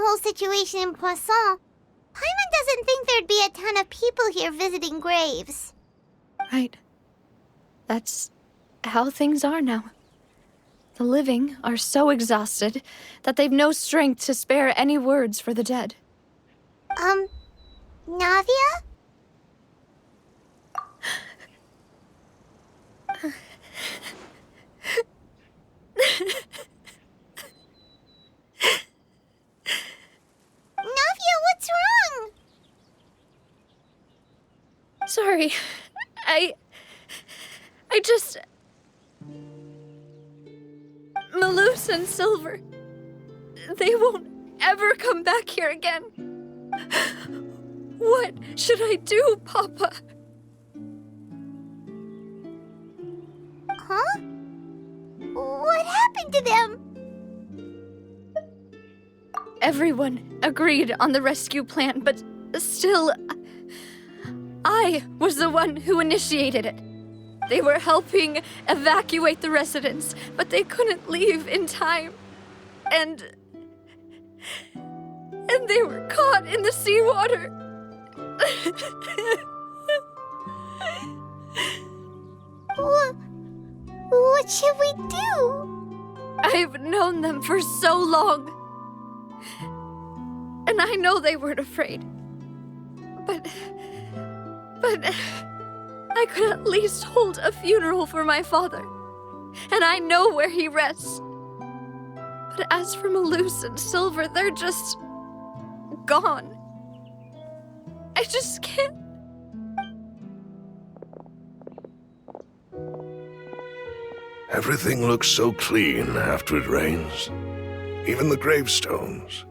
whole situation in Poisson, Paimon doesn't think there'd be a ton of people here visiting graves. Right. That's how things are now. The living are so exhausted that they've no strength to spare any words for the dead. Navia? Navia, what's wrong? Sorry. I just... Malus and Silver. They won't ever come back here again. What should I do, Papa? Huh? What happened to them? Everyone agreed on the rescue plan, but still... I was the one who initiated it. They were helping evacuate the residents, but they couldn't leave in time. And they were caught in the seawater. What should we do? I've known them for so long. And I know they weren't afraid. But I could at least hold a funeral for my father. And I know where he rests. But as for Malus and Silver, they're just... gone. I just can't... Everything looks so clean after it rains. Even the gravestones.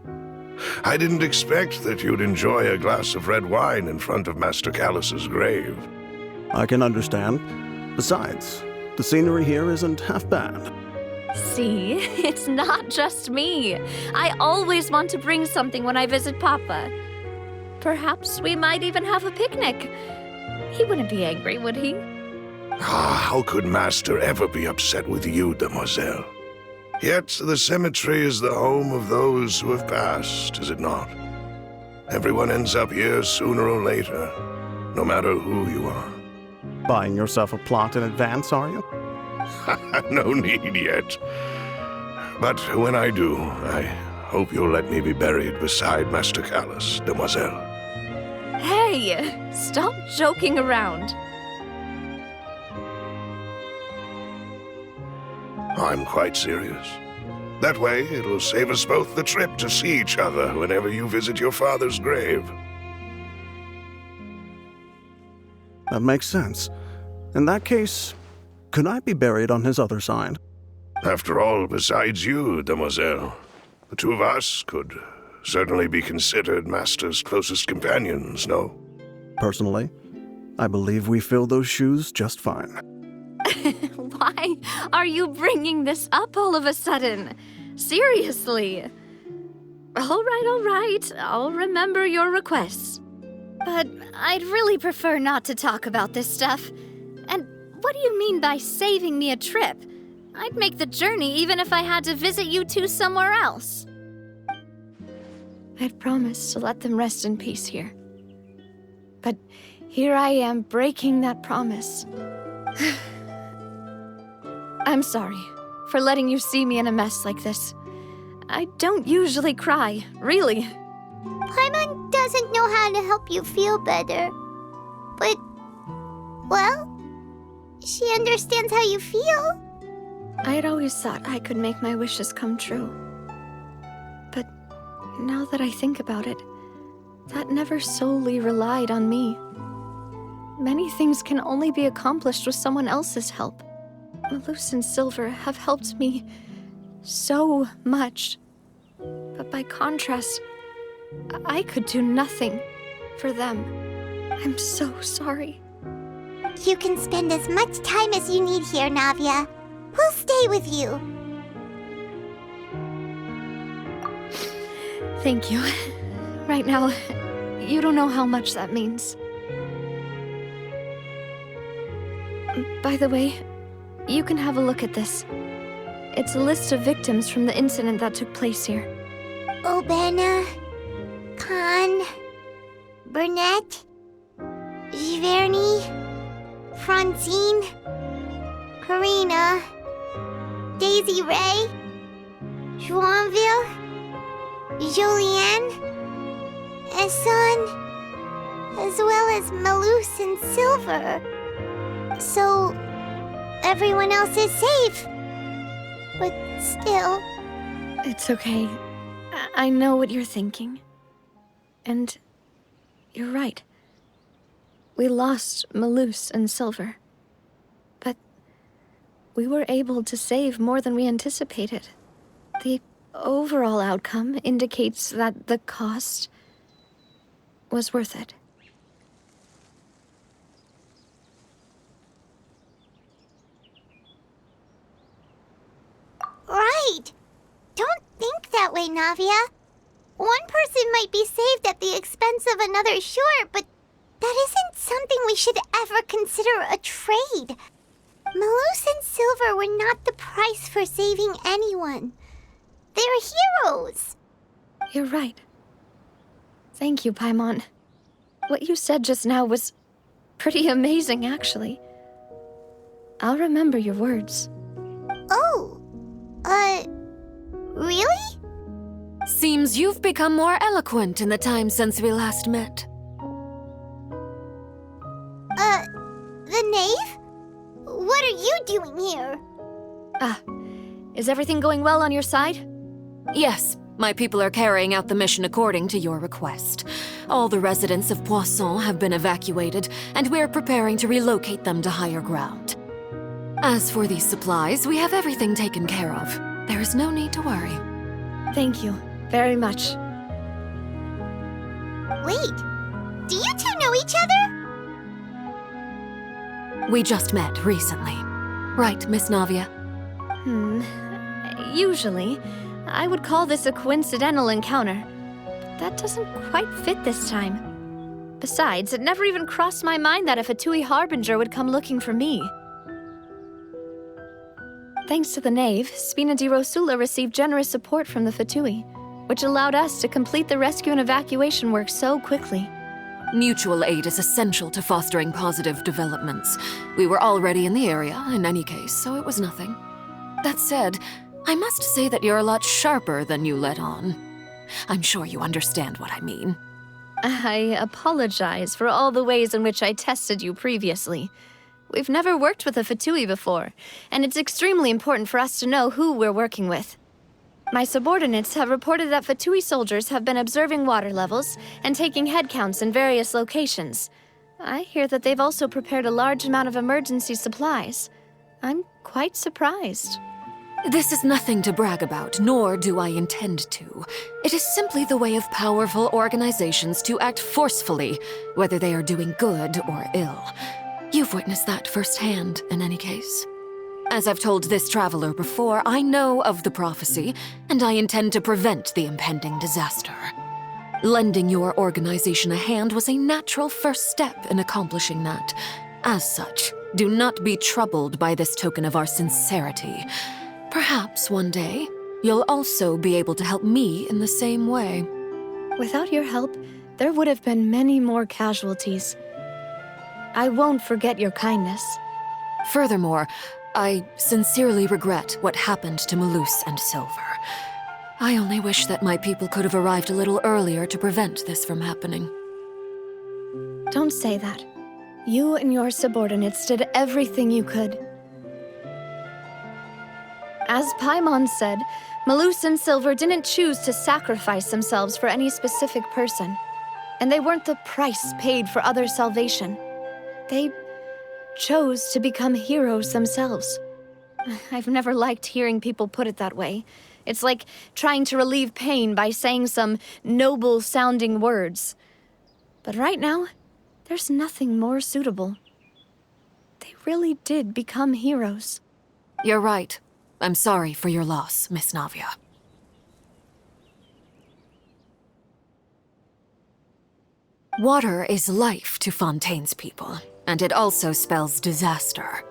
I didn't expect that you'd enjoy a glass of red wine in front of Master Callus's grave. I can understand. Besides, the scenery here isn't half bad. See, it's not just me. I always want to bring something when I visit Papa. Perhaps we might even have a picnic. He wouldn't be angry, would he? How could Master ever be upset with you, demoiselle? Yet the cemetery is the home of those who have passed, is it not? Everyone ends up here sooner or later, no matter who you are. Buying yourself a plot in advance, are you? No need yet. But when I do, I hope you'll let me be buried beside Master Callus, demoiselle. Hey, stop joking around. I'm quite serious. That way, it'll save us both the trip to see each other whenever you visit your father's grave. That makes sense. In that case, could I be buried on his other side? After all, besides you, demoiselle, the two of us could certainly be considered Master's closest companions, no? Personally, I believe we fill those shoes just fine. Why are you bringing this up all of a sudden? Seriously. All right. I'll remember your requests. But I'd really prefer not to talk about this stuff. And what do you mean by saving me a trip? I'd make the journey even if I had to visit you two somewhere else. I'd promised to let them rest in peace here. But here I am breaking that promise. I'm sorry for letting you see me in a mess like this. I don't usually cry, really. Paimon doesn't know how to help you feel better. But, well, she understands how you feel. I had always thought I could make my wishes come true. But now that I think about it, that never solely relied on me. Many things can only be accomplished with someone else's help. Malus and Silver have helped me so much. But by contrast, I could do nothing for them. I'm so sorry. You can spend as much time as you need here, Navia. We'll stay with you. Thank you. Right now, you don't know how much that means. By the way, you can have a look at this. It's a list of victims from the incident that took place here. Obena, Khan, Burnett, Giverny, Francine, Karina, Daisy Ray, Joinville, Julianne, Esson, as well as Malus and Silver. So, everyone else is safe. But still... It's okay. I know what you're thinking. And you're right. We lost Malus and Silver. But we were able to save more than we anticipated. The overall outcome indicates that the cost was worth it. Right! Don't think that way, Navia. One person might be saved at the expense of another, sure, but that isn't something we should ever consider a trade. Malus and Silver were not the price for saving anyone. They're heroes. You're right. Thank you, Paimon. What you said just now was pretty amazing, actually. I'll remember your words. Oh, really? Seems you've become more eloquent in the time since we last met. The knave? What are you doing here? Is everything going well on your side? Yes, my people are carrying out the mission according to your request. All the residents of Poisson have been evacuated, and we're preparing to relocate them to higher ground. As for these supplies, we have everything taken care of. There is no need to worry. Thank you very much. Wait, do you two know each other? We just met recently. Right, Miss Navia? Usually, I would call this a coincidental encounter. But that doesn't quite fit this time. Besides, it never even crossed my mind that a Fatui Harbinger would come looking for me. Thanks to the Knave, Spina di Rosula received generous support from the Fatui, which allowed us to complete the rescue and evacuation work so quickly. Mutual aid is essential to fostering positive developments. We were already in the area, in any case, so it was nothing. That said, I must say that you're a lot sharper than you let on. I'm sure you understand what I mean. I apologize for all the ways in which I tested you previously. We've never worked with a Fatui before, and it's extremely important for us to know who we're working with. My subordinates have reported that Fatui soldiers have been observing water levels and taking head counts in various locations. I hear that they've also prepared a large amount of emergency supplies. I'm quite surprised. This is nothing to brag about, nor do I intend to. It is simply the way of powerful organizations to act forcefully, whether they are doing good or ill. You've witnessed that firsthand, in any case. As I've told this traveler before, I know of the prophecy, and I intend to prevent the impending disaster. Lending your organization a hand was a natural first step in accomplishing that. As such, do not be troubled by this token of our sincerity. Perhaps one day, you'll also be able to help me in the same way. Without your help, there would have been many more casualties. I won't forget your kindness. Furthermore, I sincerely regret what happened to Malus and Silver. I only wish that my people could have arrived a little earlier to prevent this from happening. Don't say that. You and your subordinates did everything you could. As Paimon said, Malus and Silver didn't choose to sacrifice themselves for any specific person. And they weren't the price paid for others' salvation. They chose to become heroes themselves. I've never liked hearing people put it that way. It's like trying to relieve pain by saying some noble-sounding words. But right now, there's nothing more suitable. They really did become heroes. You're right. I'm sorry for your loss, Miss Navia. Water is life to Fontaine's people, and it also spells disaster.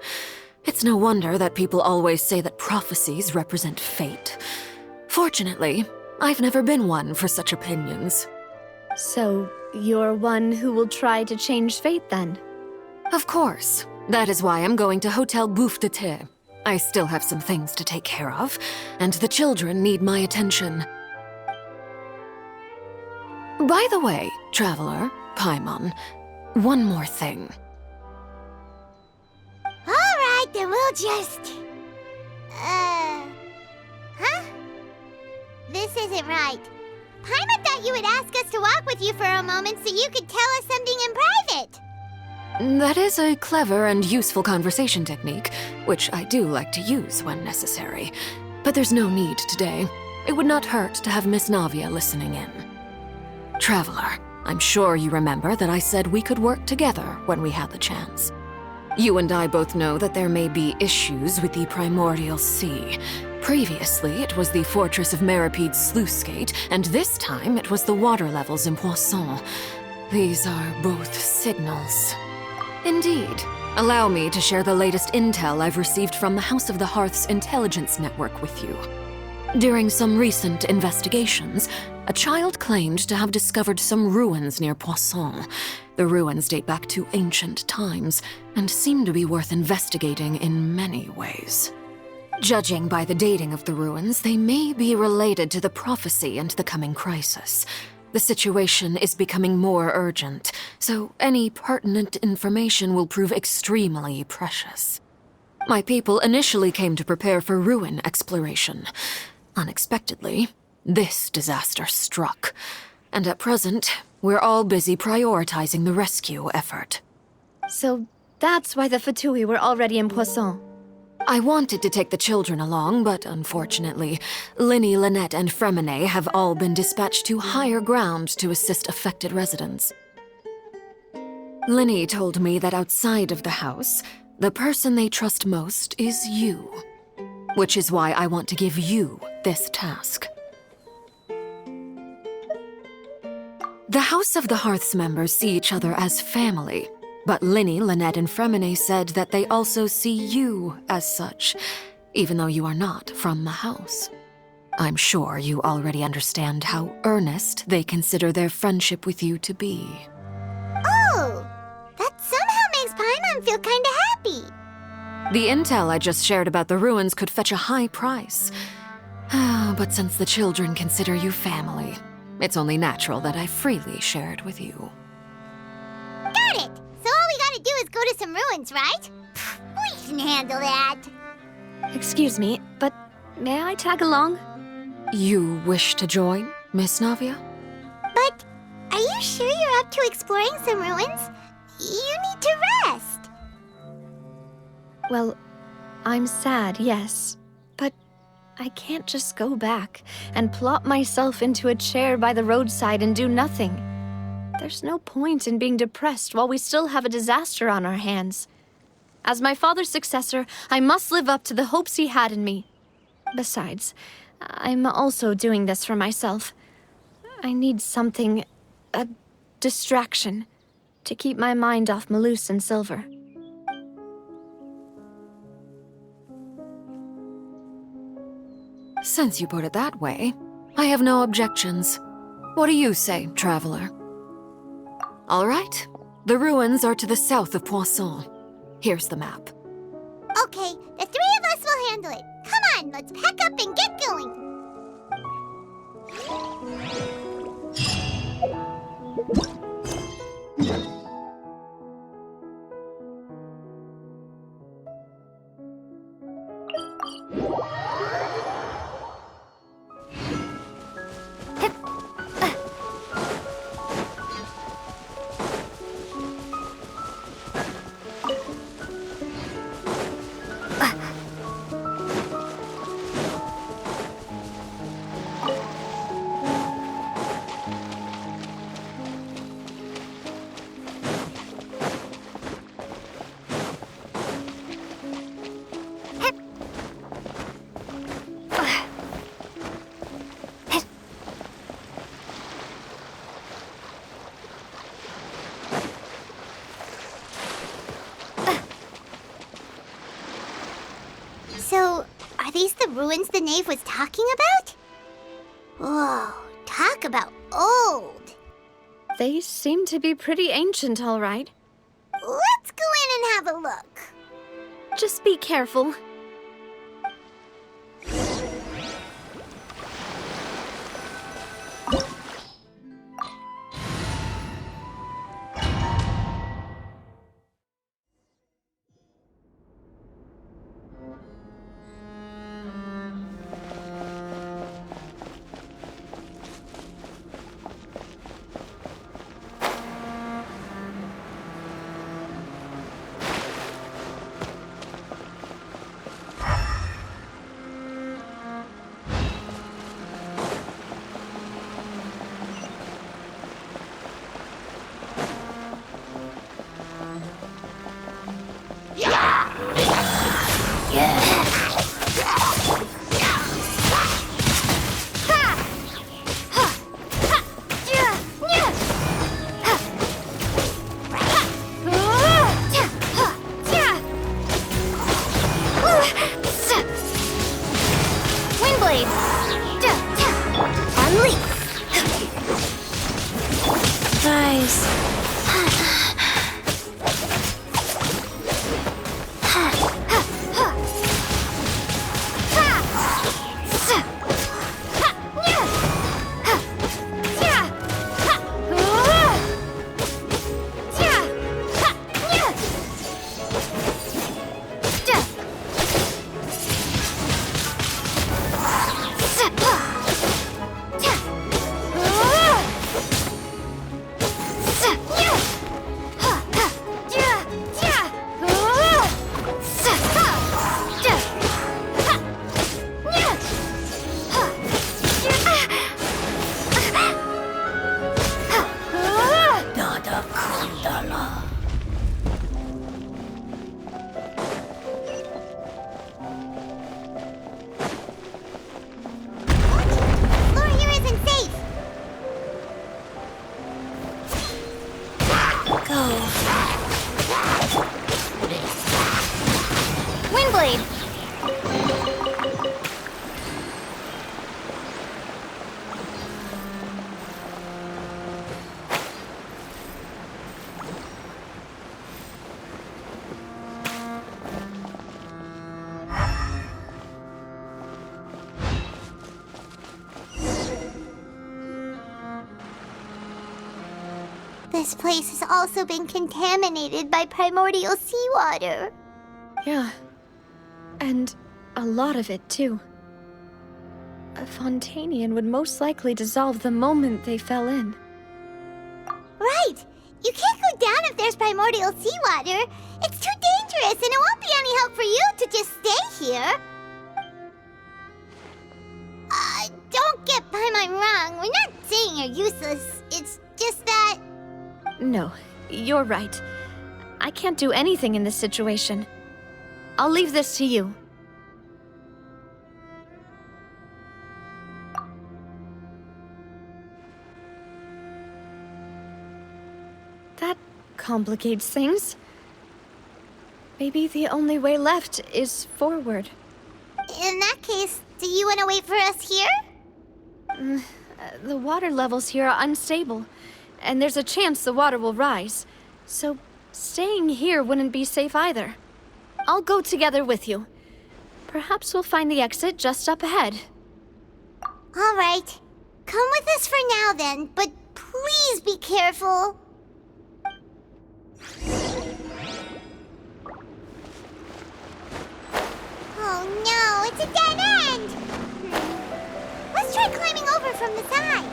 It's no wonder that people always say that prophecies represent fate. Fortunately, I've never been one for such opinions. So, you're one who will try to change fate then? Of course. That is why I'm going to Hotel Bouffe de Thé. I still have some things to take care of, and the children need my attention. By the way, Traveler, Paimon, one more thing. Alright, then we'll just... Huh? This isn't right. Paimon thought you would ask us to walk with you for a moment so you could tell us something in private. That is a clever and useful conversation technique, which I do like to use when necessary. But there's no need today. It would not hurt to have Miss Navia listening in. Traveler, I'm sure you remember that I said we could work together when we had the chance. You and I both know that there may be issues with the Primordial Sea. Previously, it was the Fortress of Meripede's sluice gate, and this time it was the water levels in Poisson. These are both signals. Indeed. Allow me to share the latest intel I've received from the House of the Hearth's intelligence network with you. During some recent investigations, a child claimed to have discovered some ruins near Poisson. The ruins date back to ancient times and seem to be worth investigating in many ways. Judging by the dating of the ruins, they may be related to the prophecy and the coming crisis. The situation is becoming more urgent, so any pertinent information will prove extremely precious. My people initially came to prepare for ruin exploration. Unexpectedly, this disaster struck, and at present, we're all busy prioritizing the rescue effort. So, that's why the Fatui were already in Poisson. I wanted to take the children along, but unfortunately, Linny, Lynette, and Fremine have all been dispatched to higher ground to assist affected residents. Linny told me that outside of the house, the person they trust most is you. Which is why I want to give you this task. The House of the Hearth's members see each other as family, but Linny, Lynette, and Fremine said that they also see you as such, even though you are not from the house. I'm sure you already understand how earnest they consider their friendship with you to be. Oh, that somehow makes Paimon feel kinda happy. The intel I just shared about the ruins could fetch a high price. But since the children consider you family, it's only natural that I freely share it with you. Got it! So all we gotta do is go to some ruins, right? We can handle that. Excuse me, but may I tag along? You wish to join, Miss Navia? But are you sure you're up to exploring some ruins? You need to rest. Well, I'm sad, yes. But I can't just go back and plop myself into a chair by the roadside and do nothing. There's no point in being depressed while we still have a disaster on our hands. As my father's successor, I must live up to the hopes he had in me. Besides, I'm also doing this for myself. I need something, a distraction, to keep my mind off Malus and Silver. Since you put it that way, I have no objections. What do you say, Traveler? All right. The ruins are to the south of Poisson. Here's the map. Okay, the three of us will handle it. Come on, let's pack up and get going. So, are these the ruins the knave was talking about? Whoa, talk about old. They seem to be pretty ancient, all right. Let's go in and have a look. Just be careful. Floor here isn't safe. Windblade! This place has also been contaminated by primordial seawater. Yeah. And a lot of it, too. A Fontanian would most likely dissolve the moment they fell in. Right! You can't go down if there's primordial seawater. It's too dangerous, and it won't be any help for you to just stay here. Don't get by my wrong. We're not saying you're useless. It's just that... No, you're right. I can't do anything in this situation. I'll leave this to you. That complicates things. Maybe the only way left is forward. In that case, do you want to wait for us here? The water levels here are unstable, and there's a chance the water will rise. So staying here wouldn't be safe either. I'll go together with you. Perhaps we'll find the exit just up ahead. All right. Come with us for now then, but please be careful. Oh no, it's a dead end! Let's try climbing over from the side.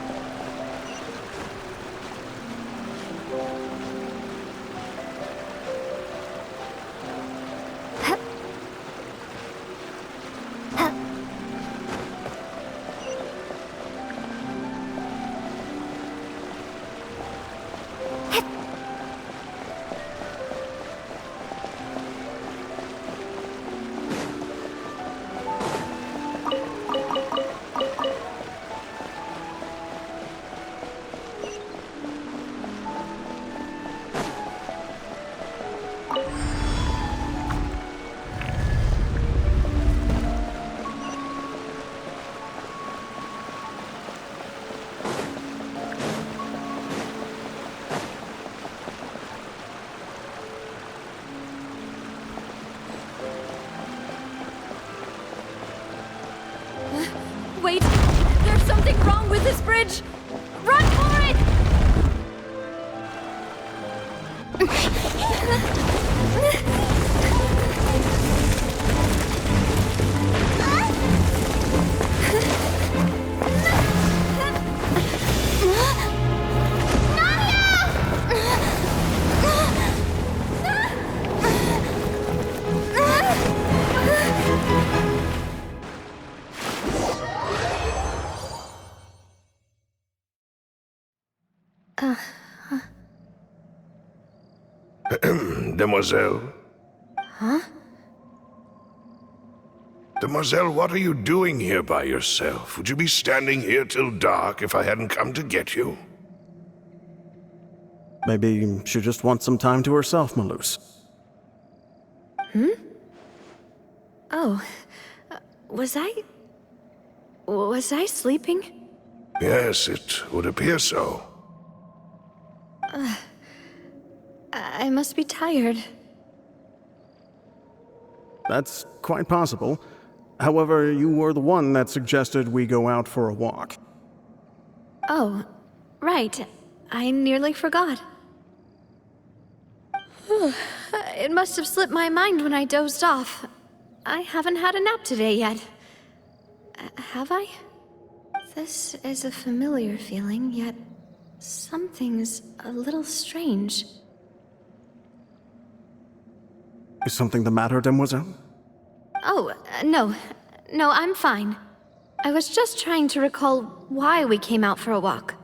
Wait! There's something wrong with this bridge! Run for it! Demoiselle? Huh? Demoiselle, what are you doing here by yourself? Would you be standing here till dark if I hadn't come to get you? Maybe she just wants some time to herself, Malus. Oh. Was I sleeping? Yes, it would appear so. I must be tired. That's quite possible. However, you were the one that suggested we go out for a walk. Oh, right. I nearly forgot. It must have slipped my mind when I dozed off. I haven't had a nap today yet. Have I? This is a familiar feeling, yet something's a little strange. Is something the matter, Demoiselle? Oh, no. No, I'm fine. I was just trying to recall why we came out for a walk.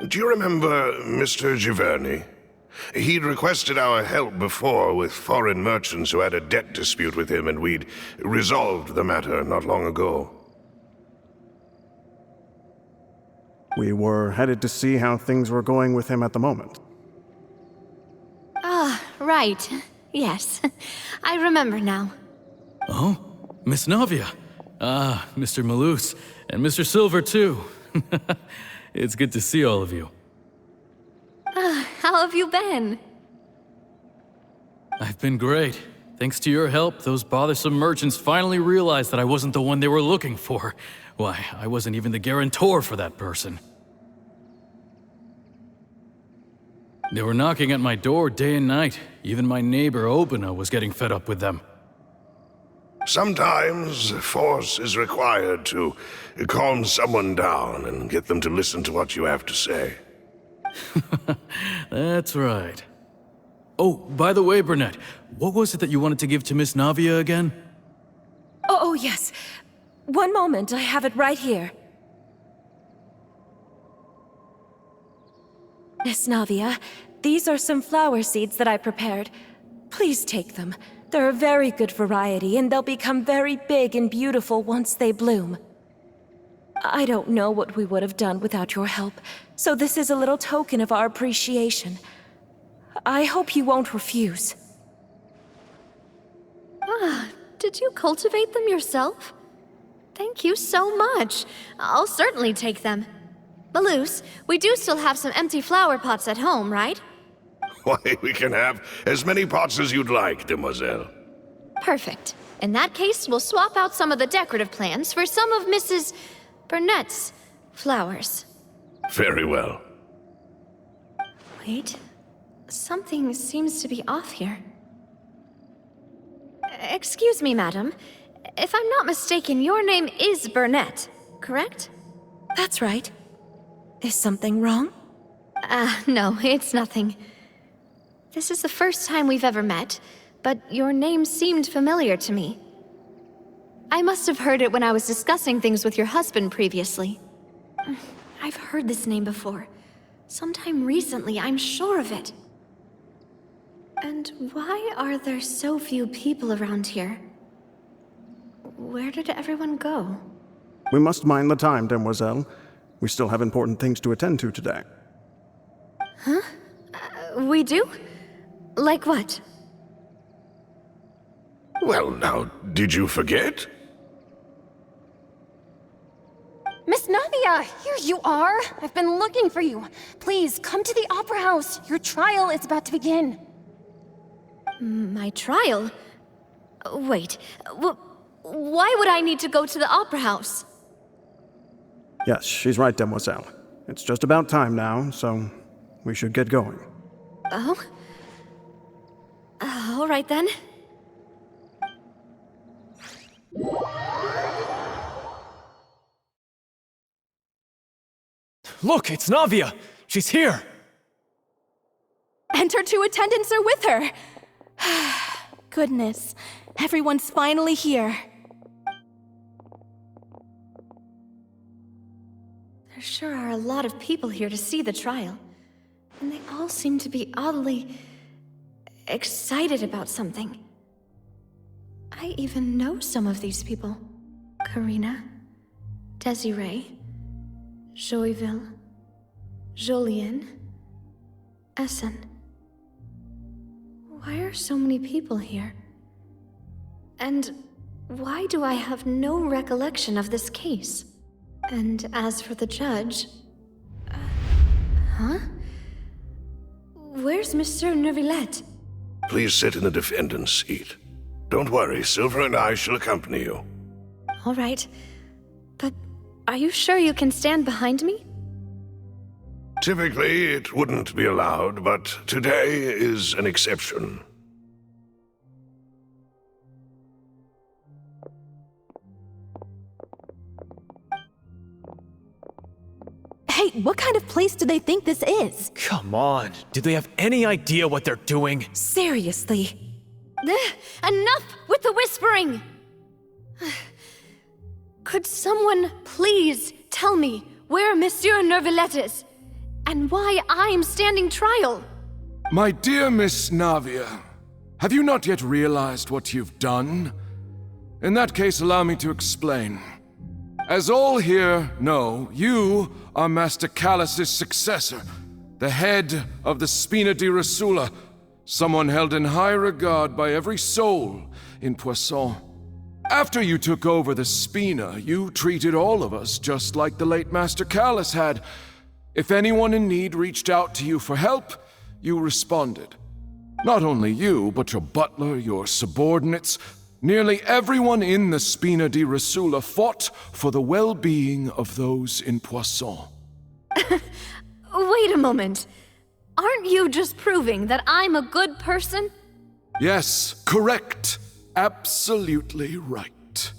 Do you remember Mr. Giverny? He'd requested our help before with foreign merchants who had a debt dispute with him, and we'd resolved the matter not long ago. We were headed to see how things were going with him at the moment. Ah, right. Yes. I remember now. Oh, Miss Navia. Ah, Mr. Malus, and Mr. Silver, too. It's good to see all of you. How have you been? I've been great. Thanks to your help, those bothersome merchants finally realized that I wasn't the one they were looking for. Why, I wasn't even the guarantor for that person. They were knocking at my door day and night. Even my neighbor, Obina, was getting fed up with them. Sometimes force is required to calm someone down and get them to listen to what you have to say. That's right. Oh, by the way, Burnett, what was it that you wanted to give to Miss Navia again? Oh, yes. One moment, I have it right here. Miss Navia, these are some flower seeds that I prepared. Please take them. They're a very good variety, and they'll become very big and beautiful once they bloom. I don't know what we would have done without your help, so this is a little token of our appreciation. I hope you won't refuse. Ah, did you cultivate them yourself? Thank you so much. I'll certainly take them. Malus, we do still have some empty flower pots at home, right? Why, we can have as many pots as you'd like, demoiselle. Perfect. In that case, we'll swap out some of the decorative plants for some of Mrs. Burnett's flowers. Very well. Wait. Something seems to be off here. Excuse me, madam. If I'm not mistaken, your name is Burnett, correct? That's right. Is something wrong? No, it's nothing. This is the first time we've ever met, but your name seemed familiar to me. I must have heard it when I was discussing things with your husband previously. I've heard this name before. Sometime recently, I'm sure of it. And why are there so few people around here? Where did everyone go? We must mind the time, demoiselle. We still have important things to attend to today. Huh? We do? Like what? Well, now, did you forget? Miss Navia, here you are! I've been looking for you. Please, come to the Opera House. Your trial is about to begin. My trial? Wait, why would I need to go to the opera house? Yes, she's right, Demoiselle. It's just about time now, so we should get going. Oh? All right then. Look, it's Navia! She's here! And her two attendants are with her. Goodness, everyone's finally here. There sure are a lot of people here to see the trial. And they all seem to be oddly excited about something. I even know some of these people. Karina, Desiree, Joyville, Jolien, Essen. Why are so many people here? And why do I have no recollection of this case? And as for the judge... huh? Where's Monsieur Neuvillette? Please sit in the defendant's seat. Don't worry, Silver and I shall accompany you. All right. But are you sure you can stand behind me? Typically, it wouldn't be allowed, but today is an exception. Hey, what kind of place do they think this is? Come on, do they have any idea what they're doing? Seriously. Enough with the whispering! Could someone please tell me where Monsieur Neuvillette is? And why I'm standing trial? My dear Miss Navia, have you not yet realized what you've done? In that case, allow me to explain. As all here know, you are Master Callus's successor, the head of the Spina di Rosula, someone held in high regard by every soul in Poisson. After you took over the Spina, you treated all of us just like the late Master Callus had. If anyone in need reached out to you for help, you responded. Not only you, but your butler, your subordinates, nearly everyone in the Spina di Rosula fought for the well-being of those in Poisson. Wait a moment. Aren't you just proving that I'm a good person? Yes, correct. Absolutely right.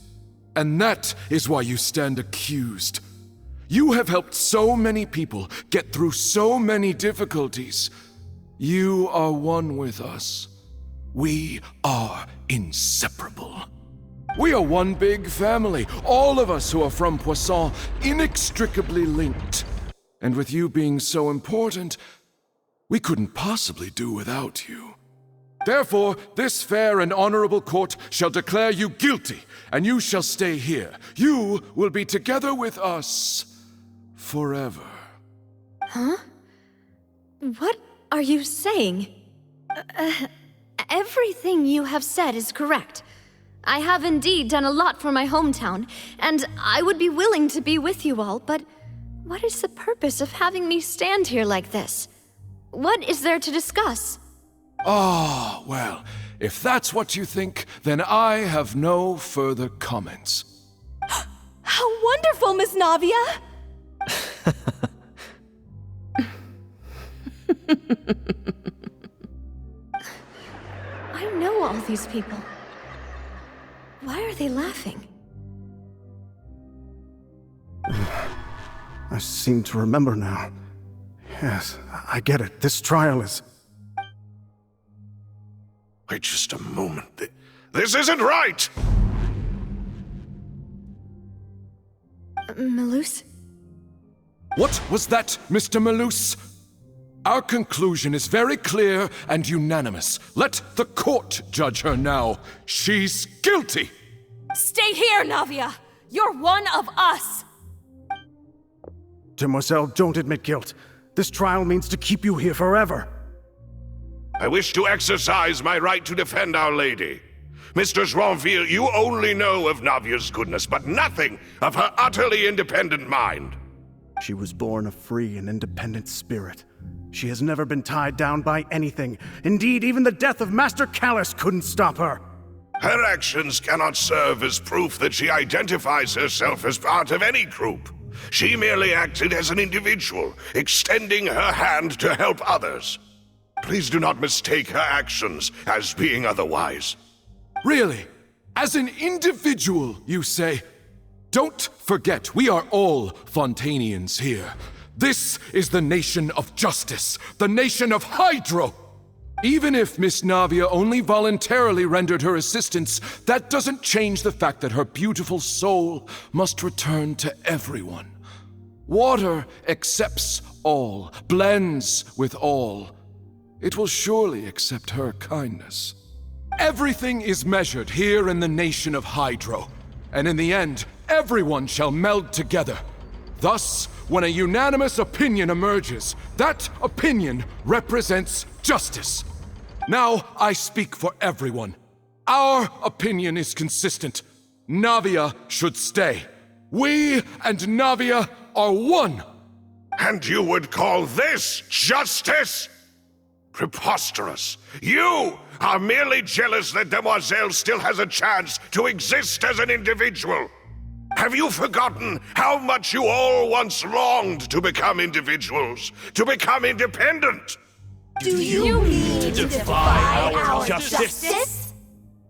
And that is why you stand accused. You have helped so many people get through so many difficulties. You are one with us. We are inseparable. We are one big family, all of us who are from Poisson, inextricably linked. And with you being so important, we couldn't possibly do without you. Therefore, this fair and honorable court shall declare you guilty, and you shall stay here. You will be together with us forever. Huh? What are you saying? Everything you have said is correct. I have indeed done a lot for my hometown, and I would be willing to be with you all, but what is the purpose of having me stand here like this? What is there to discuss? Ah, well, if that's what you think, then I have no further comments. How wonderful, Miss Navia! I know all these people. Why are they laughing? I seem to remember now. Yes, I get it. This trial is... Wait just a moment. This isn't right! Malus? What was that, Mr. Malus? Our conclusion is very clear and unanimous. Let the court judge her now. She's guilty! Stay here, Navia! You're one of us! Demoiselle, don't admit guilt. This trial means to keep you here forever. I wish to exercise my right to defend Our Lady. Mistress Ronville, you only know of Navia's goodness, but nothing of her utterly independent mind. She was born a free and independent spirit. She has never been tied down by anything. Indeed, even the death of Master Callus couldn't stop her. Her actions cannot serve as proof that she identifies herself as part of any group. She merely acted as an individual, extending her hand to help others. Please do not mistake her actions as being otherwise. Really? As an individual, you say? Don't forget, we are all Fontanians here. This is the nation of justice, the nation of Hydro! Even if Miss Navia only voluntarily rendered her assistance, that doesn't change the fact that her beautiful soul must return to everyone. Water accepts all, blends with all. It will surely accept her kindness. Everything is measured here in the nation of Hydro, and in the end, everyone shall meld together. Thus, when a unanimous opinion emerges, that opinion represents justice. Now I speak for everyone. Our opinion is consistent. Navia should stay. We and Navia are one. And you would call this justice? Preposterous. You are merely jealous that Demoiselle still has a chance to exist as an individual. Have you forgotten how much you all once longed to become individuals, to become independent? Do you mean to defy our justice?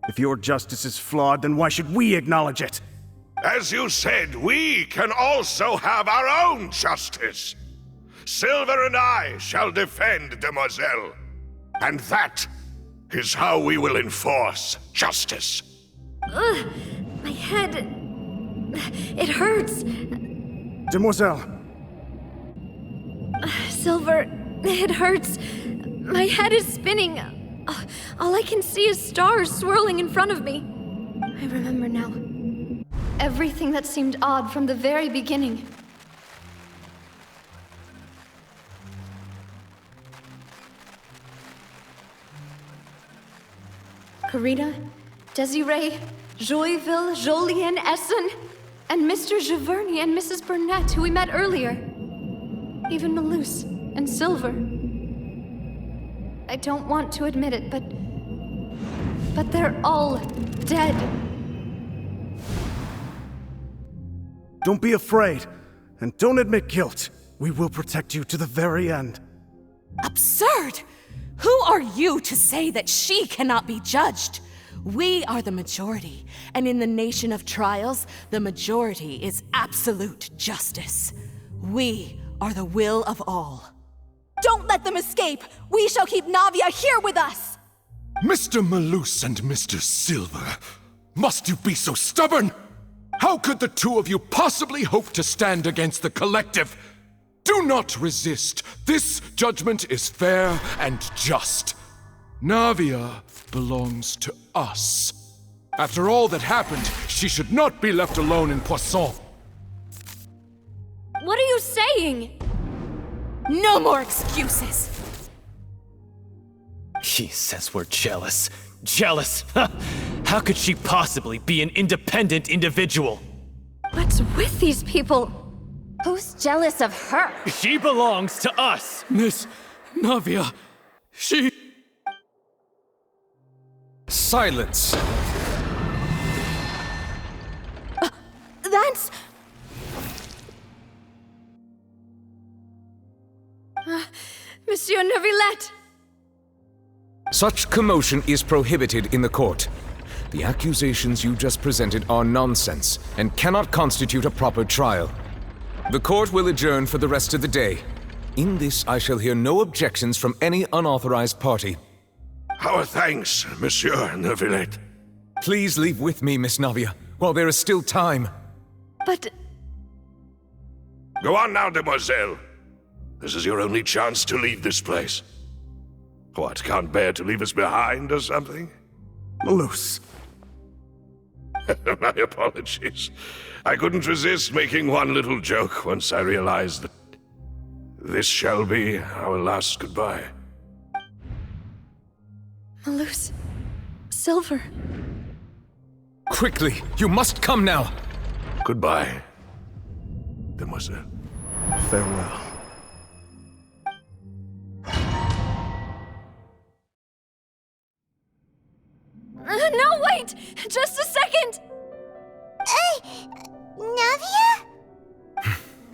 If your justice is flawed, then why should we acknowledge it? As you said, we can also have our own justice. Silver and I shall defend Demoiselle. And that is how we will enforce justice. Ugh, my head... It hurts. Demoiselle! Silver, it hurts. My head is spinning. All I can see is stars swirling in front of me. I remember now. Everything that seemed odd from the very beginning. Karina, Desiree, Joyville, Jolien, Essen, and Mr. Giverny and Mrs. Burnett, who we met earlier. Even Malus and Silver. I don't want to admit it, but they're all dead. Don't be afraid, and don't admit guilt. We will protect you to the very end. Absurd! Who are you to say that she cannot be judged? We are the majority, and in the nation of trials, the majority is absolute justice. We are the will of all. Don't let them escape! We shall keep Navia here with us! Mr. Malus and Mr. Silver, must you be so stubborn? How could the two of you possibly hope to stand against the collective? Do not resist. This judgment is fair and just. Navia belongs to us. After all that happened, she should not be left alone in Poisson. What are you saying? No more excuses! She says we're jealous. Jealous? How could she possibly be an independent individual? What's with these people? Who's jealous of her? She belongs to us! Miss Navia, she... Silence! That's... Monsieur Neuvillette! Such commotion is prohibited in the court. The accusations you just presented are nonsense and cannot constitute a proper trial. The court will adjourn for the rest of the day. In this, I shall hear no objections from any unauthorized party. Our thanks, Monsieur Neuvillette. Please leave with me, Miss Navia, while there is still time. But... Go on now, Demoiselle. This is your only chance to leave this place. What, can't bear to leave us behind or something? Malus. My apologies. I couldn't resist making one little joke once I realized that this shall be our last goodbye. Malus. Silver. Quickly, you must come now. Goodbye, Demoiselle. Farewell. No, wait!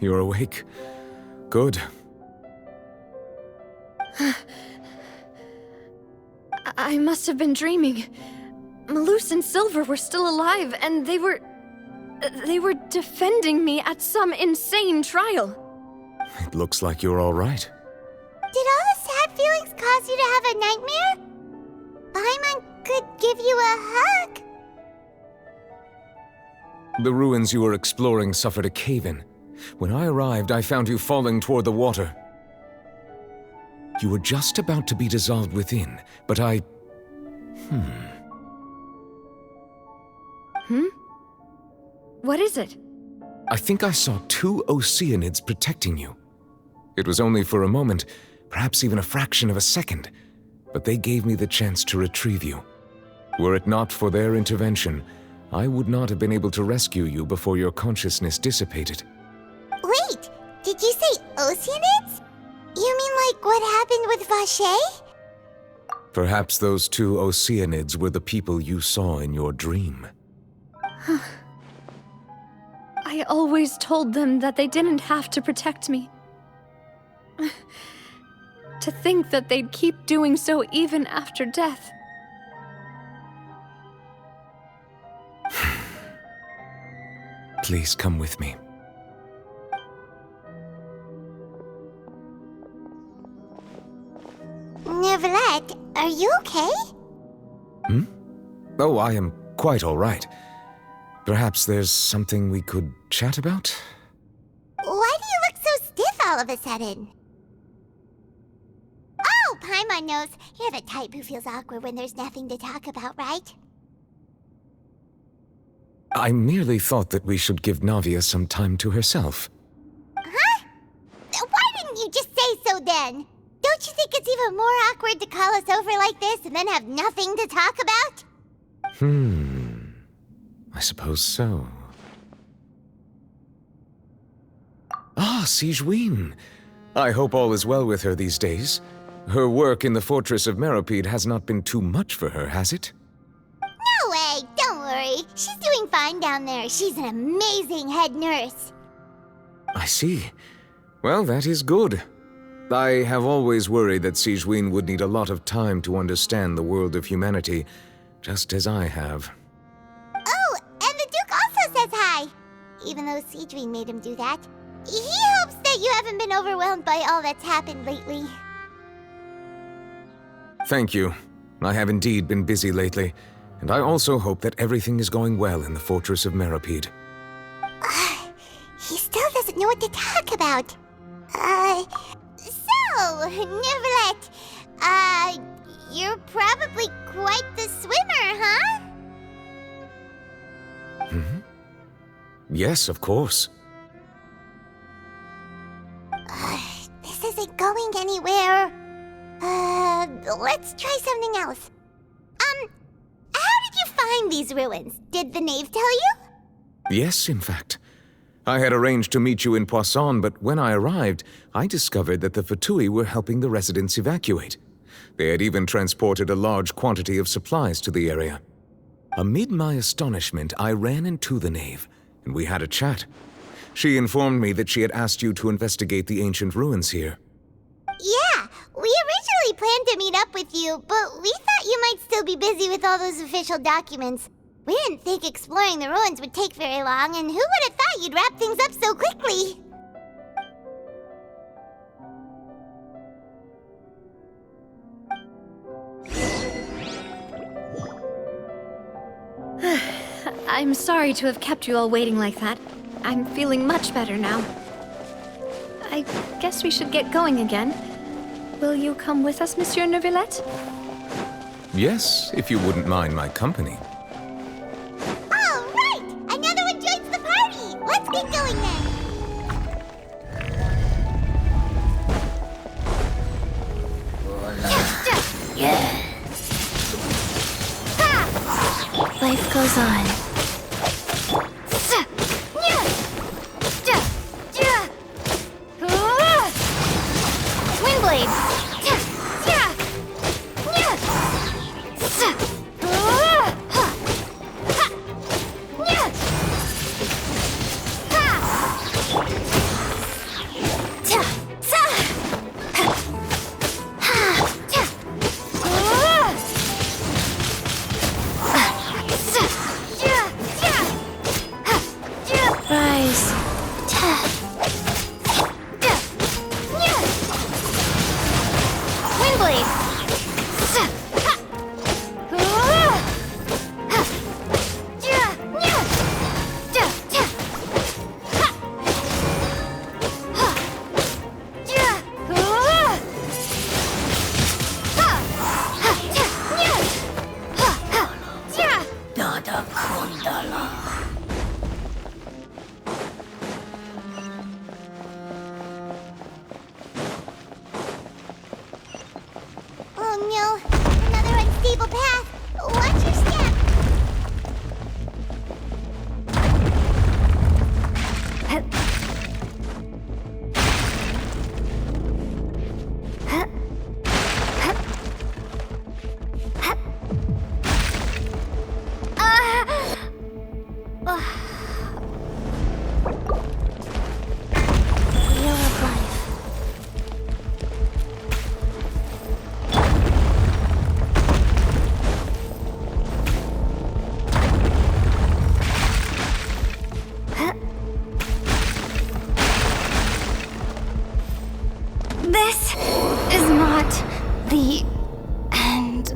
you're awake. Good. I must have been dreaming. Malus and Silver were still alive, and they were defending me at some insane trial. It looks like you're all right. Did all the sad feelings cause you to have a nightmare? Paimon could give you a hug. The ruins you were exploring suffered a cave-in. When I arrived, I found you falling toward the water. You were just about to be dissolved within, but I... What is it? I think I saw 2 Oceanids protecting you. It was only for a moment, perhaps even a fraction of a second, but they gave me the chance to retrieve you. Were it not for their intervention, I would not have been able to rescue you before your consciousness dissipated. Wait, did you say Oceanids? You mean like what happened with Vache? Perhaps those 2 Oceanids were the people you saw in your dream. I always told them that they didn't have to protect me. To think that they'd keep doing so even after death. Please come with me. Neverlet, are you okay? Oh, I am quite all right. Perhaps there's something we could chat about? Why do you look so stiff all of a sudden? Oh, Paimon knows. You're the type who feels awkward when there's nothing to talk about, right? I merely thought that we should give Navia some time to herself. Huh? Why didn't you just say so then? Don't you think it's even more awkward to call us over like this and then have nothing to talk about? I suppose so. Ah, Sigewinne. I hope all is well with her these days. Her work in the fortress of Meropide has not been too much for her, has it? No way, don't worry. She's doing fine down there. She's an amazing head nurse. I see. Well, that is good. I have always worried that Sigewinne would need a lot of time to understand the world of humanity, just as I have. Oh, and the Duke also says hi. Even though Sigewinne made him do that. He hopes that you haven't been overwhelmed by all that's happened lately. Thank you. I have indeed been busy lately, and I also hope that everything is going well in the fortress of Meropide. He still doesn't know what to talk about. So, Neverlet, you're probably quite the swimmer, huh? Yes, of course. This isn't going anywhere. Let's try something else. How did you find these ruins? Did the knave tell you? Yes, in fact. I had arranged to meet you in Poisson, but when I arrived, I discovered that the Fatui were helping the residents evacuate. They had even transported a large quantity of supplies to the area. Amid my astonishment, I ran into the knave, and we had a chat. She informed me that she had asked you to investigate the ancient ruins here. Yeah, we originally planned to meet up with you, but we thought you might still be busy with all those official documents. We didn't think exploring the ruins would take very long, and who would have thought you'd wrap things up so quickly? I'm sorry to have kept you all waiting like that. I'm feeling much better now. I guess we should get going again. Will you come with us, Monsieur Neuvillette? Yes, if you wouldn't mind my company. All right! Another one joins the party! Let's get going then! Life goes on. Windblade! gravel path. Watch your step. Wheel of life. This is not the end.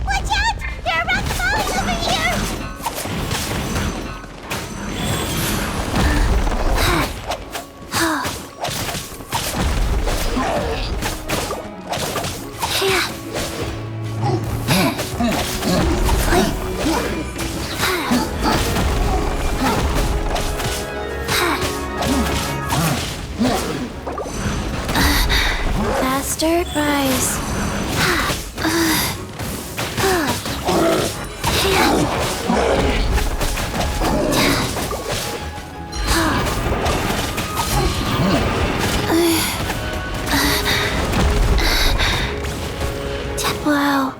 Watch out! There are rock falling over here! Faster, rise. Wow.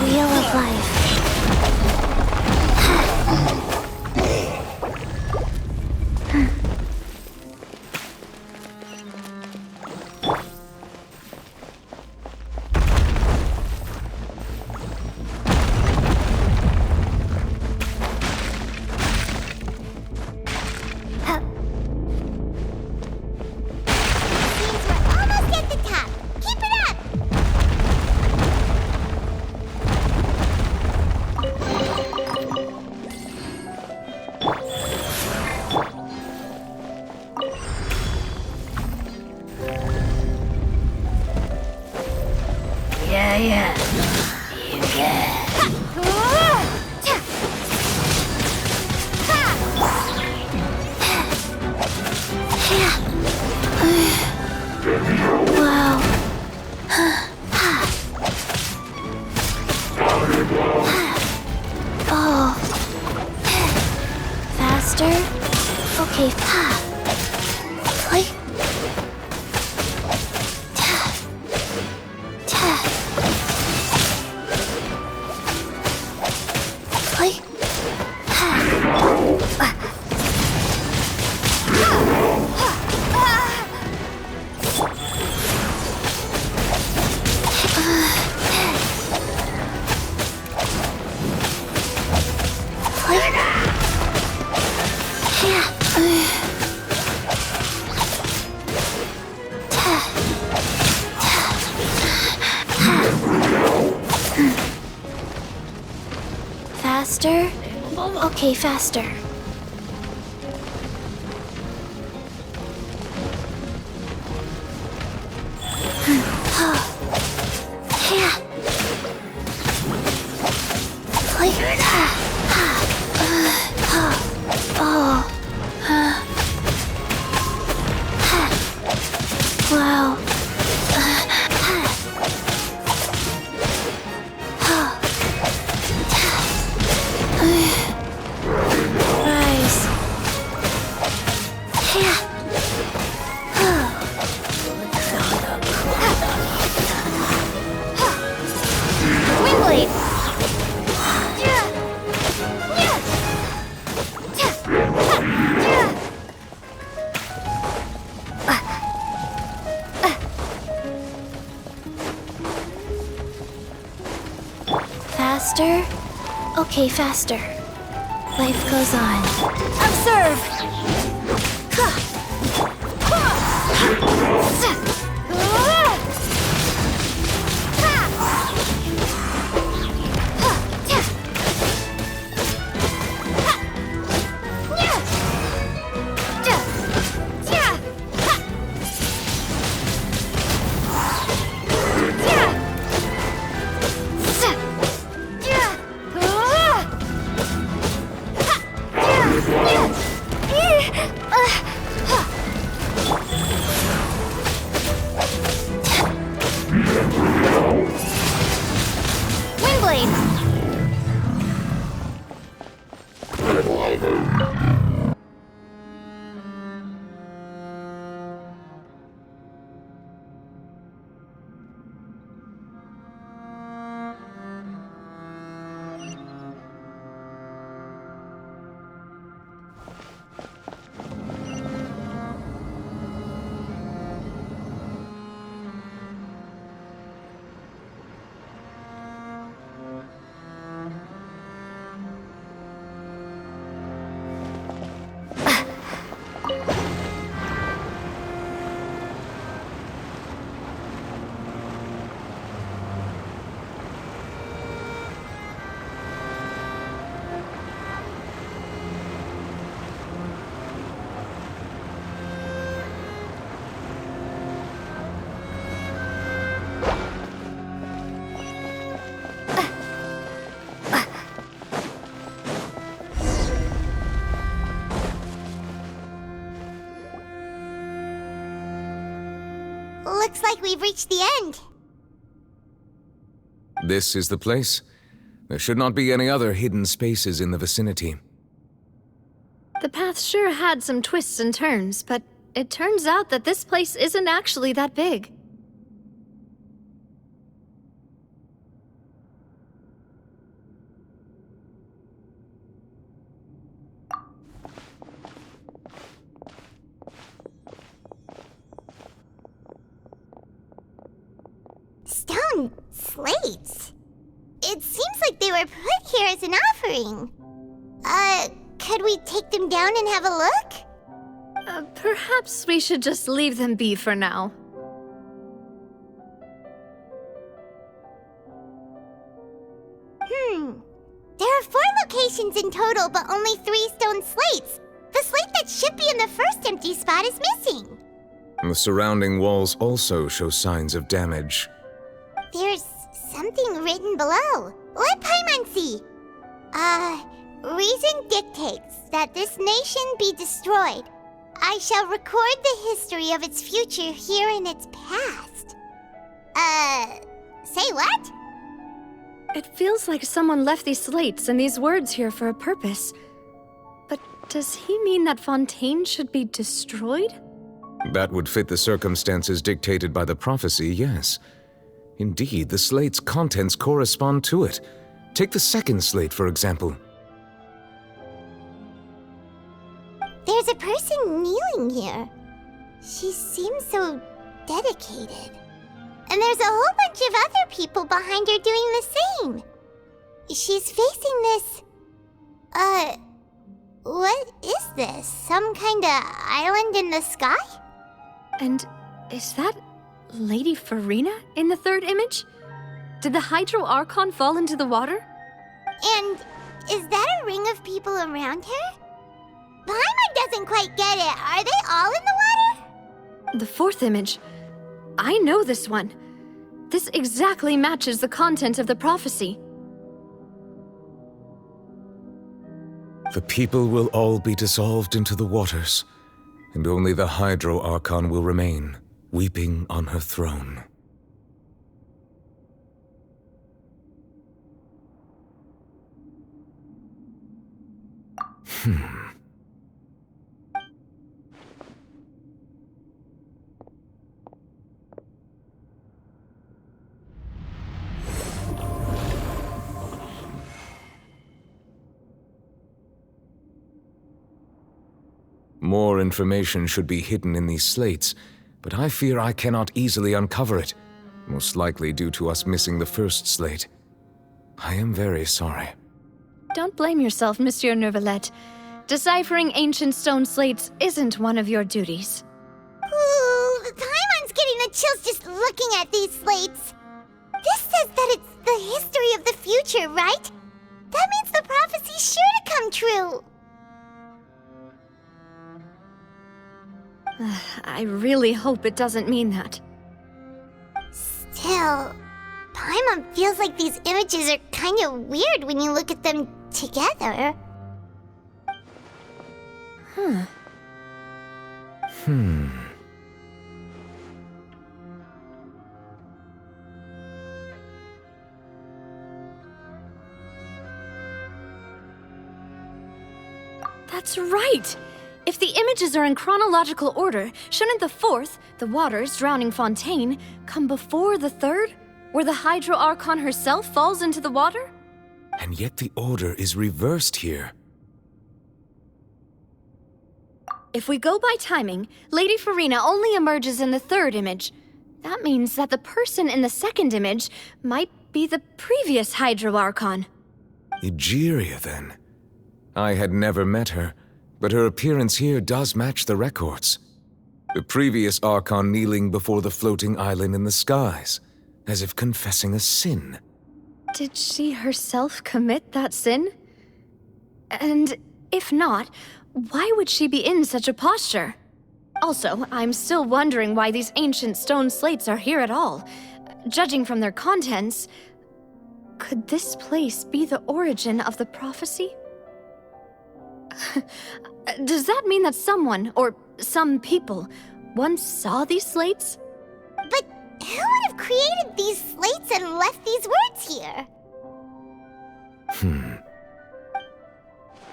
Wheel of life. Seems we're almost at the top. Keep it up! Yeah. You get. Wow. Oh. Faster? Okay. Like. Like. Faster? Okay, faster. Wow. Rise. Wingblade. Faster? Okay, faster. Life goes on. Observe! Looks like we've reached the end. This is the place. There should not be any other hidden spaces in the vicinity. The path sure had some twists and turns, but it turns out that this place isn't actually that big. Stone slates? It seems like they were put here as an offering. Could we take them down and have a look? Perhaps we should just leave them be for now. There are 4 locations in total, but only 3 stone slates. The slate that should be in the first empty spot is missing. The surrounding walls also show signs of damage. There's something written below. Let Paimon see. Reason dictates that this nation be destroyed. I shall record the history of its future here in its past. Say what? It feels like someone left these slates and these words here for a purpose. But does he mean that Fontaine should be destroyed? That would fit the circumstances dictated by the prophecy, yes. Indeed, the slate's contents correspond to it. Take the second slate, for example. There's a person kneeling here. She seems so dedicated. And there's a whole bunch of other people behind her doing the same. She's facing this... what is this? Some kind of island in the sky? And is that Lady Farina in the third image? Did the Hydro Archon fall into the water? And is that a ring of people around her? Paimon doesn't quite get it. Are they all in the water? The fourth image. I know this one. This exactly matches the content of the prophecy. The people will all be dissolved into the waters, and only the Hydro Archon will remain, weeping on her throne. More information should be hidden in these slates, but I fear I cannot easily uncover it, most likely due to us missing the first slate. I am very sorry. Don't blame yourself, Monsieur Neuvillette. Deciphering ancient stone slates isn't one of your duties. Ooh, Paimon's getting the chills just looking at these slates. This says that it's the history of the future, right? That means the prophecy's sure to come true. I really hope it doesn't mean that. Still, Paimon feels like these images are kind of weird when you look at them together. That's right! If the images are in chronological order, shouldn't the fourth, the waters drowning Fontaine, come before the third, where the Hydro Archon herself falls into the water? And yet the order is reversed here. If we go by timing, Lady Farina only emerges in the third image. That means that the person in the second image might be the previous Hydro Archon. Egeria, then. I had never met her, but her appearance here does match the records. The previous Archon kneeling before the floating island in the skies, as if confessing a sin. Did she herself commit that sin? And if not, why would she be in such a posture? Also, I'm still wondering why these ancient stone slates are here at all. Judging from their contents, could this place be the origin of the prophecy? Does that mean that someone, or some people, once saw these slates? But who would have created these slates and left these words here?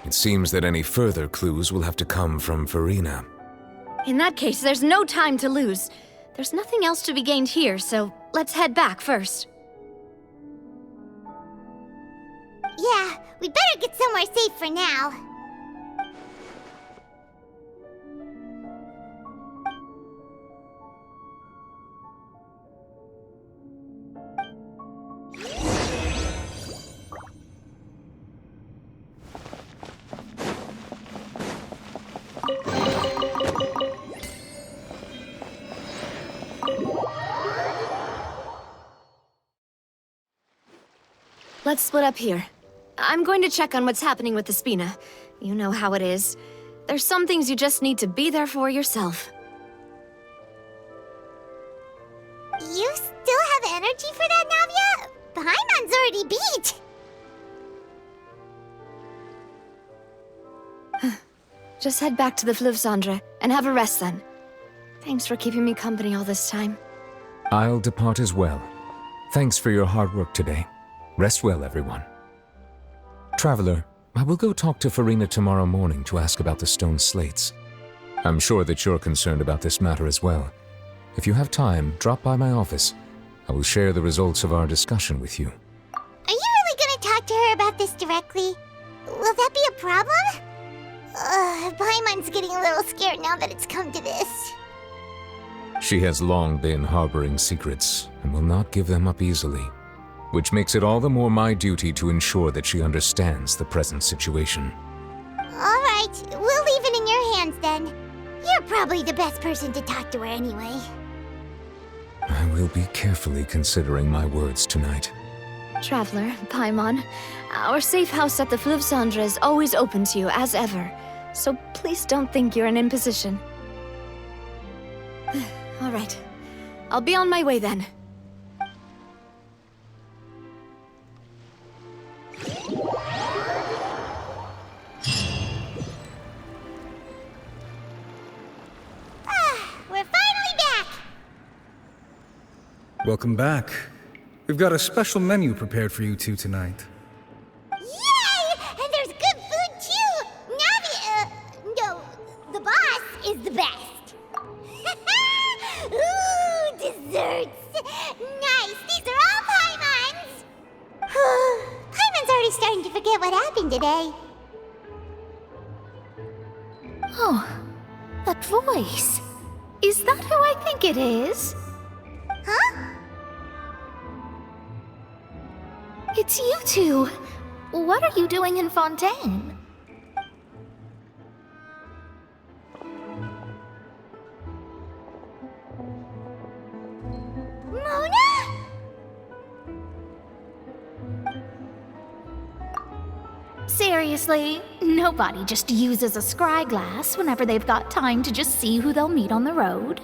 It seems that any further clues will have to come from Farina. In that case, there's no time to lose. There's nothing else to be gained here, so let's head back first. Yeah, we better get somewhere safe for now. Let's split up here. I'm going to check on what's happening with the Spina. You know how it is. There's some things you just need to be there for yourself. You still have energy for that, Navia? Paimon's already beat. Just head back to the Fleuve Cendre and have a rest then. Thanks for keeping me company all this time. I'll depart as well. Thanks for your hard work today. Rest well, everyone. Traveler, I will go talk to Farina tomorrow morning to ask about the stone slates. I'm sure that you're concerned about this matter as well. If you have time, drop by my office. I will share the results of our discussion with you. Are you really gonna talk to her about this directly? Will that be a problem? Paimon's getting a little scared now that it's come to this. She has long been harboring secrets and will not give them up easily, which makes it all the more my duty to ensure that she understands the present situation. Alright, we'll leave it in your hands then. You're probably the best person to talk to her anyway. I will be carefully considering my words tonight. Traveler, Paimon, our safe house at the Fleuve Cendre is always open to you as ever, so please don't think you're an imposition. All right, I'll be on my way then. We're finally back! Welcome back. We've got a special menu prepared for you two tonight. Yay! And there's good food too! No, the boss is the best. Ooh, desserts! Nice, these are all Paimon's! Paimon's already starting to forget what happened today. Oh, that voice. Is that who I think it is? Huh? It's you two. What are you doing in Fontaine? Mona? Seriously, nobody just uses a scry glass whenever they've got time to just see who they'll meet on the road.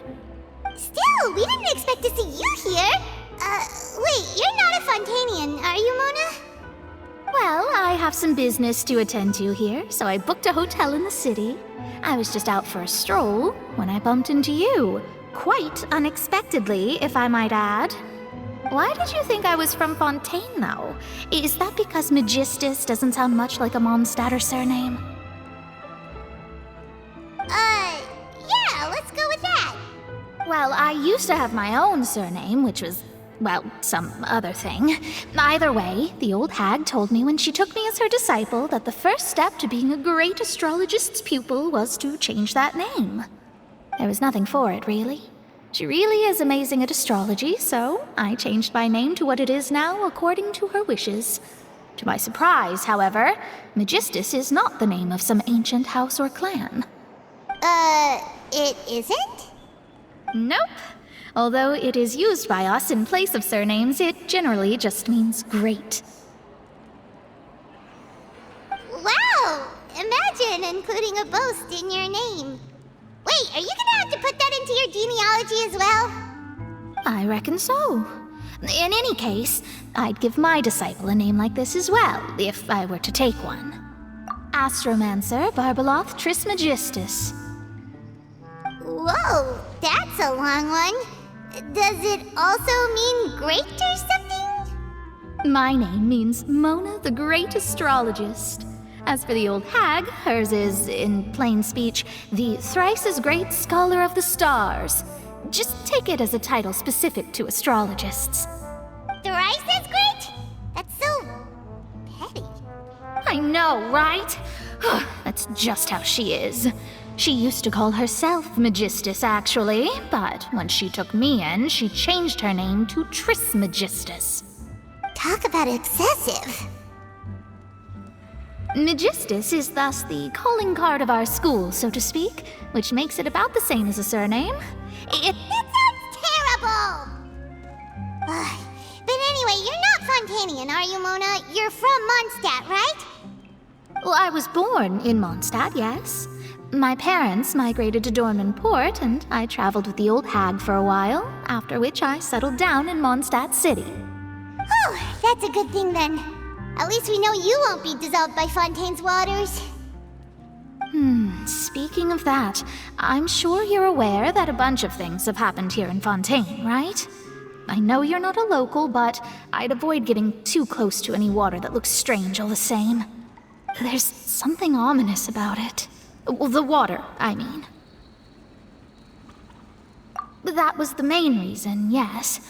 Still, we didn't expect to see you here. Wait, you're not a Fontanian, are you, Mona? Well, I have some business to attend to here, so I booked a hotel in the city. I was just out for a stroll when I bumped into you. Quite unexpectedly, if I might add. Why did you think I was from Fontaine, though? Is that because Magistus doesn't sound much like a Mondstadter surname? Yeah, let's go with that. Well, I used to have my own surname, which was, well, some other thing. Either way, the old hag told me when she took me as her disciple that the first step to being a great astrologist's pupil was to change that name. There was nothing for it, really. She really is amazing at astrology, so I changed my name to what it is now according to her wishes. To my surprise, however, Magistus is not the name of some ancient house or clan. It isn't? Nope. Although it is used by us in place of surnames, it generally just means great. Wow! Imagine including a boast in your name. Wait, are you gonna have to put that into your genealogy as well? I reckon so. In any case, I'd give my disciple a name like this as well, if I were to take one. Astromancer Barbeloth Trismegistus. Whoa, that's a long one. Does it also mean great or something? My name means Mona the Great Astrologist. As for the old hag, hers is, in plain speech, the thrice-as-great Scholar of the Stars. Just take it as a title specific to astrologists. Thrice-as-great? That's so petty. I know, right? That's just how she is. She used to call herself Magistus, actually, but when she took me in, she changed her name to Trismegistus. Talk about excessive. Magistus is thus the calling card of our school, so to speak, which makes it about the same as a surname. That sounds terrible! But anyway, you're not Fontanian, are you, Mona? You're from Mondstadt, right? Well, I was born in Mondstadt, yes. My parents migrated to Dorman Port, and I traveled with the old hag for a while, after which I settled down in Mondstadt City. Oh, that's a good thing then. At least we know you won't be dissolved by Fontaine's waters. Speaking of that, I'm sure you're aware that a bunch of things have happened here in Fontaine, right? I know you're not a local, but I'd avoid getting too close to any water that looks strange all the same. There's something ominous about it. Well, the water, I mean. That was the main reason, yes.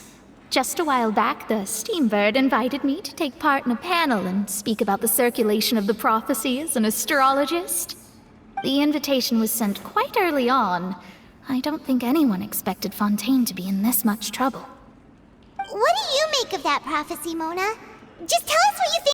Just a while back, the Steambird invited me to take part in a panel and speak about the circulation of the prophecy as an astrologist. The invitation was sent quite early on. I don't think anyone expected Fontaine to be in this much trouble. What do you make of that prophecy, Mona? Just tell us what you think.